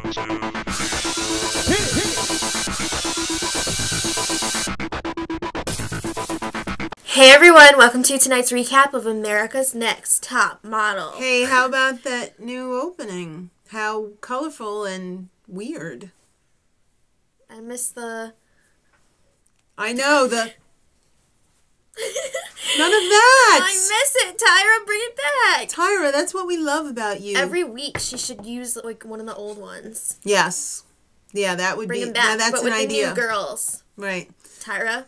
Hey everyone, welcome to tonight's recap of America's Next Top Model. Hey, how about that new opening? How colorful and weird. I miss the... I know, the... None of that! I miss it, Tyra, bring it back! Tyra, that's what we love about you. Every week she should use like one of the old ones. Yes. Yeah, that would bring be... them back, yeah, that's but an with idea. the new girls. Right. Tyra,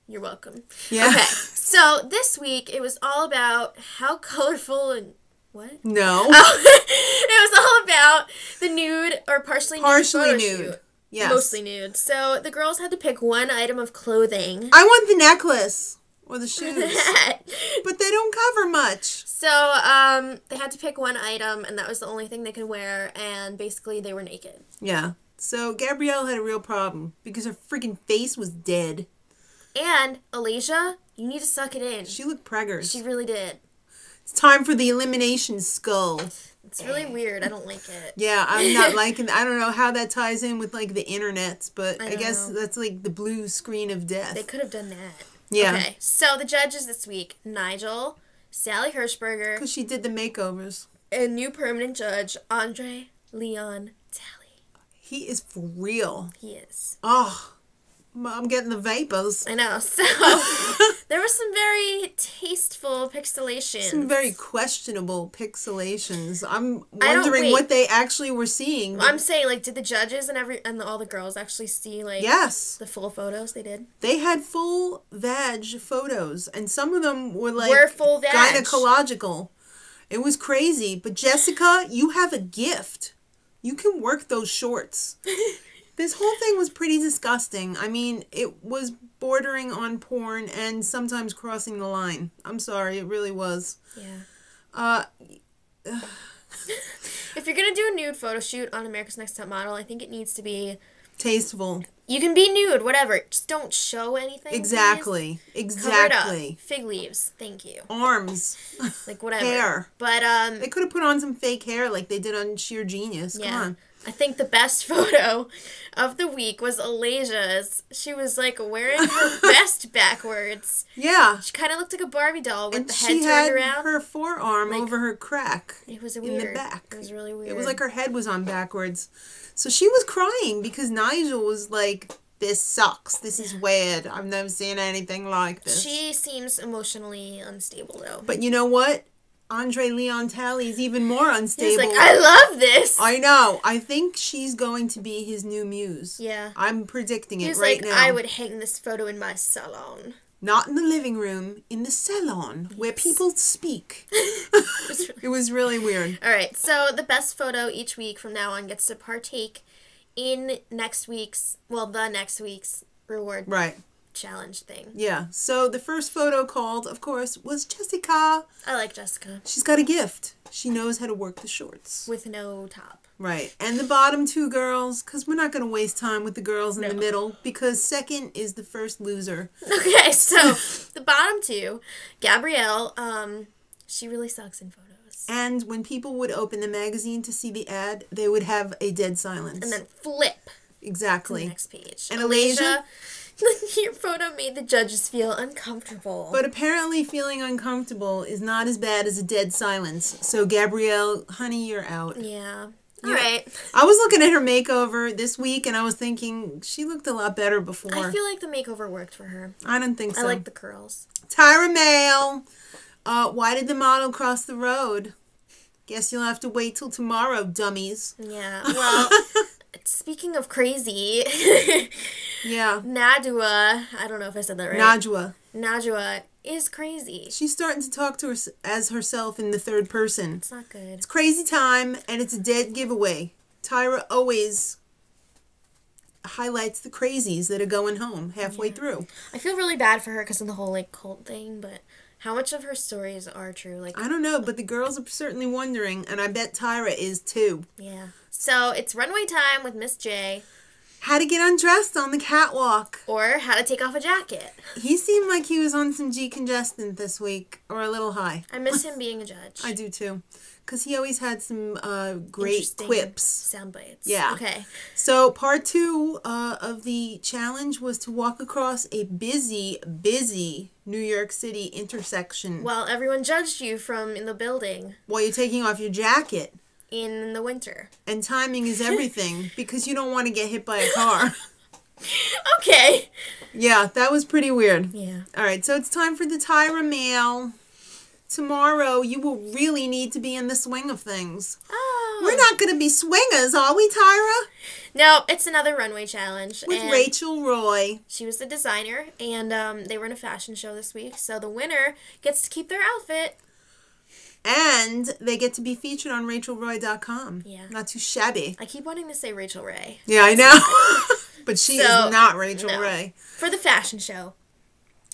you're welcome. Yeah. Okay, so this week it was all about how colorful and... What? No. Oh, it was all about the nude or partially nude photo shoot. Yes. Mostly nude. So the girls had to pick one item of clothing. I want the necklace. Or the shoes. But they don't cover much. So, they had to pick one item, and that was the only thing they could wear, and basically they were naked. Yeah. So Gabrielle had a real problem, because her freaking face was dead. And, Alasia, you need to suck it in. She looked preggers. She really did. It's time for the Elimination Skull. It's really weird. I don't like it. Yeah, I'm not liking... I don't know how that ties in with, like, the internets, but I guess that's, like, the blue screen of death. They could have done that. Yeah. Okay, so the judges this week, Nigel, Sally Hershberger. Because she did the makeovers. And new permanent judge, Andre Leon Talley. He is for real. He is. Oh, I'm getting the vapors. I know. So, there was some very tasteful pixelations. Some very questionable pixelations. I'm wondering what they actually were seeing. I'm saying, like, did the judges and all the girls actually see, like, yes, the full photos they did? They had full vag photos, and some of them were, like, full vag. gynecological. It was crazy. But Jessica, you have a gift. You can work those shorts. This whole thing was pretty disgusting. I mean, it was bordering on porn and sometimes crossing the line. I'm sorry, it really was. Yeah. If you're going to do a nude photo shoot on America's Next Top Model, I think it needs to be... tasteful. You can be nude, whatever. Just don't show anything. Exactly. Please. Exactly. Cover it up. Fig leaves. Thank you. Arms. Like, whatever. Hair. But, they could have put on some fake hair like they did on Sheer Genius. Yeah. Come on. I think the best photo of the week was Alasia's. She was, like, wearing her vest backwards. Yeah. She kind of looked like a Barbie doll with and the head turned around. she had her forearm over her crack. It was weird. In the back. It was really weird. It was like her head was on backwards. So she was crying because Nigel was like, this sucks. This is weird. I've never seen anything like this. She seems emotionally unstable, though. But you know what? Andre Leon Talley is even more unstable. He's like, I love this. I know. I think she's going to be his new muse. Yeah. I'm predicting it He's right like, now. I would hang this photo in my salon. Not in the living room, in the salon, where people speak. It was really weird. All right, so the best photo each week from now on gets to partake in the next week's reward challenge thing. Yeah, so the first photo called, of course, was Jessica. I like Jessica. She's got a gift. She knows how to work the shorts. With no top. Right. And the bottom two girls, because we're not going to waste time with the girls in the middle, because second is the first loser. Okay, so the bottom two, Gabrielle, she really sucks in photos. And when people would open the magazine to see the ad, they would have a dead silence. And then flip. Exactly. To the next page. And Alasia, your photo made the judges feel uncomfortable. But apparently feeling uncomfortable is not as bad as a dead silence. So Gabrielle, honey, you're out. Yeah. All right. I was looking at her makeover this week and I was thinking she looked a lot better before. I feel like the makeover worked for her. I don't think so. I like the curls. Tyra Mail. Why did the model cross the road? Guess you'll have to wait till tomorrow, dummies. Yeah. Well, speaking of crazy. Yeah. Najwa, I don't know if I said that right. Najwa is crazy. She's starting to talk to her as herself in the third person. It's not good. It's crazy time, and it's a dead giveaway. Tyra always highlights the crazies that are going home halfway through. I feel really bad for her because of the whole, like, cult thing, but how much of her stories are true? Like, I don't know, but the girls are certainly wondering, and I bet Tyra is too. Yeah. So, it's runway time with Miss J. How to get undressed on the catwalk. Or how to take off a jacket. He seemed like he was on some decongestant this week, or a little high. I miss him being a judge. I do too. because he always had some great quips. Sound bites. Yeah. Okay. So part 2 of the challenge was to walk across a busy New York City intersection. Well, everyone judged you from in the building. While you're taking off your jacket. In the winter. And timing is everything, because you don't want to get hit by a car. Okay. Yeah, that was pretty weird. Yeah. All right, so it's time for the Tyra Mail. Tomorrow, you will really need to be in the swing of things. Oh. We're not going to be swingers, are we, Tyra? No, it's another runway challenge. With Rachel Roy. She was the designer, and they were in a fashion show this week, so the winner gets to keep their outfit. And they get to be featured on RachelRoy.com. Yeah. Not too shabby. I keep wanting to say Rachel Ray. Yeah, I know. But she is not Rachel Ray. For the fashion show,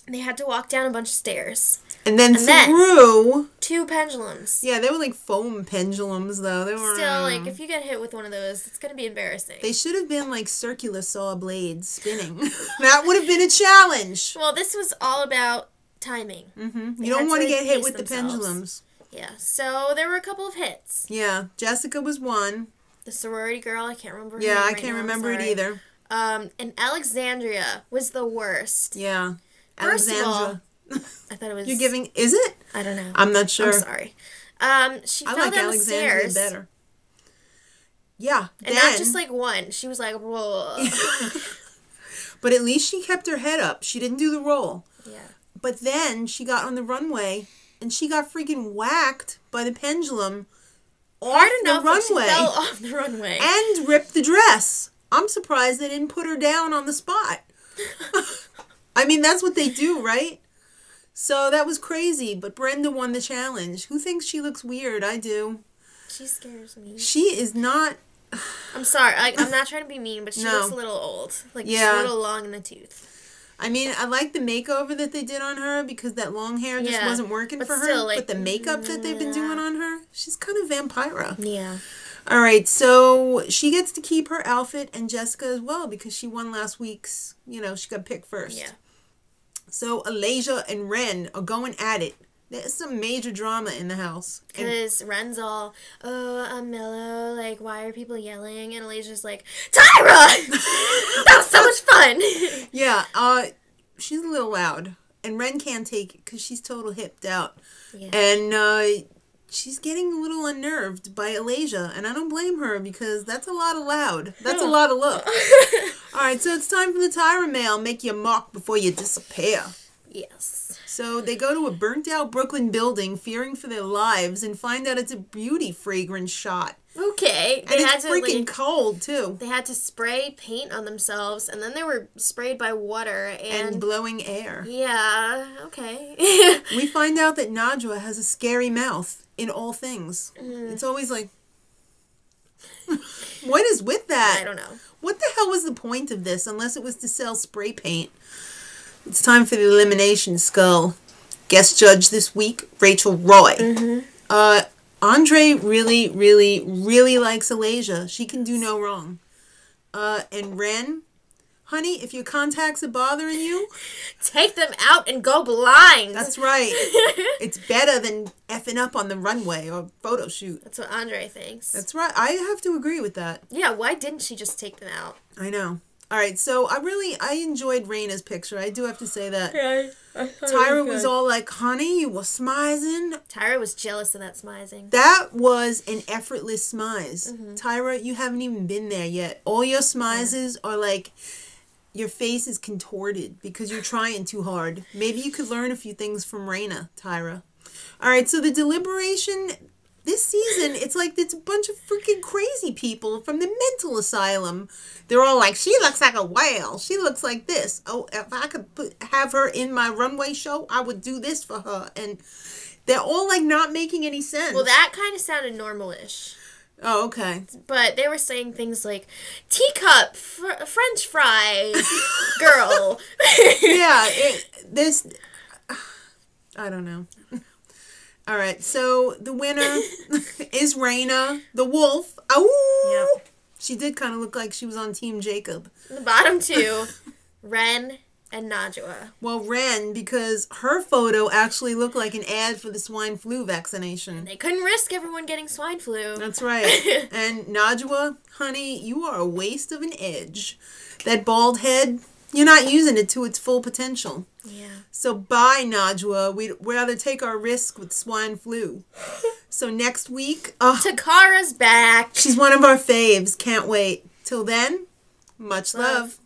they had to walk down a bunch of stairs. And then through 2 pendulums. Yeah, they were like foam pendulums, though. They were still like if you get hit with one of those, it's gonna be embarrassing. They should have been like circular saw blades spinning. That would have been a challenge. Well, this was all about timing. Mm-hmm. You don't want to get hit with the pendulums. Yeah. So there were a couple of hits. Yeah, Jessica was one. The sorority girl, I can't remember her name right I can't remember it either. And Alexandria was the worst. Yeah. First Alexandra. Of all, I thought it was... You're giving... Is it? I don't know. I'm not sure. I'm sorry. She fell like down Alexandria the stairs. better. Yeah. And not just like one. She was like, whoa. But at least she kept her head up. She didn't do the roll. Yeah. But then she got on the runway and she got freaking whacked by the pendulum off the runway. She fell off the runway. And ripped the dress. I'm surprised they didn't put her down on the spot. I mean, that's what they do, right? So that was crazy, but Brenda won the challenge. Who thinks she looks weird? I do. She scares me. She is not... I'm sorry. I'm not trying to be mean, but she looks a little old. Like, she's a little long in the tooth. I mean, I like the makeover that they did on her because that long hair just wasn't working for her. Like, but the makeup that they've been doing on her, she's kind of vampira. Yeah. All right, so she gets to keep her outfit and Jessica as well because she won last week's, she got picked first. Yeah. So Alasia and Ren are going at it. There's some major drama in the house. Because Ren's all, oh, I'm mellow, like, why are people yelling? And Alasia's like, Tyra! That was so much fun! Yeah, she's a little loud. And Ren can't take it because she's total hipped out. Yeah. And she's getting a little unnerved by Alasia. And I don't blame her because that's a lot of loud. That's a lot of look. All right, so it's time for the Tyra Mail. Make your mark before you disappear. Yes. So they go to a burnt-out Brooklyn building, fearing for their lives, and find out it's a beauty fragrance shot. Okay. And it's freaking cold, too. They had to spray paint on themselves, and then they were sprayed by water. And blowing air. Yeah, okay. We find out that Nigel has a scary mouth in all things. It's always like... What is with that? I don't know. What the hell was the point of this, unless it was to sell spray paint? It's time for the Elimination Skull. Guest judge this week, Rachel Roy. Mm-hmm. Andre really, really, really likes Alasia. She can do no wrong. And Ren, honey, if your contacts are bothering you... Take them out and go blind. That's right. It's better than effing up on the runway or photo shoot. That's what Andre thinks. That's right. I have to agree with that. Yeah, why didn't she just take them out? I know. All right, so I enjoyed Raina's picture. I do have to say that. Yeah, Tyra was all like, honey, you were smizing. Tyra was jealous of that smizing. That was an effortless smize. Mm-hmm. Tyra, you haven't even been there yet. All your smizes are like, your face is contorted because you're trying too hard. Maybe you could learn a few things from Raina, Tyra. All right, so the deliberation... This season, it's like it's a bunch of freaking crazy people from the mental asylum. They're all like, she looks like a whale. She looks like this. Oh, if I could have her in my runway show, I would do this for her. And they're all like not making any sense. Well, that kind of sounded normal-ish. Oh, okay. But they were saying things like, teacup, French fry, girl. Yeah, I don't know. All right, so the winner is Raina, the wolf. Oh, yep. She did kind of look like she was on Team Jacob. The bottom two, Ren And Najwa. Well, Ren, because her photo actually looked like an ad for the swine flu vaccination. And they couldn't risk everyone getting swine flu. That's right. And Najwa, honey, you are a waste of an edge. That bald head, you're not using it to its full potential. Yeah. So bye, Najwa. We'd rather take our risk with swine flu. So next week... Takara's back. She's one of our faves. Can't wait. Till then, much love.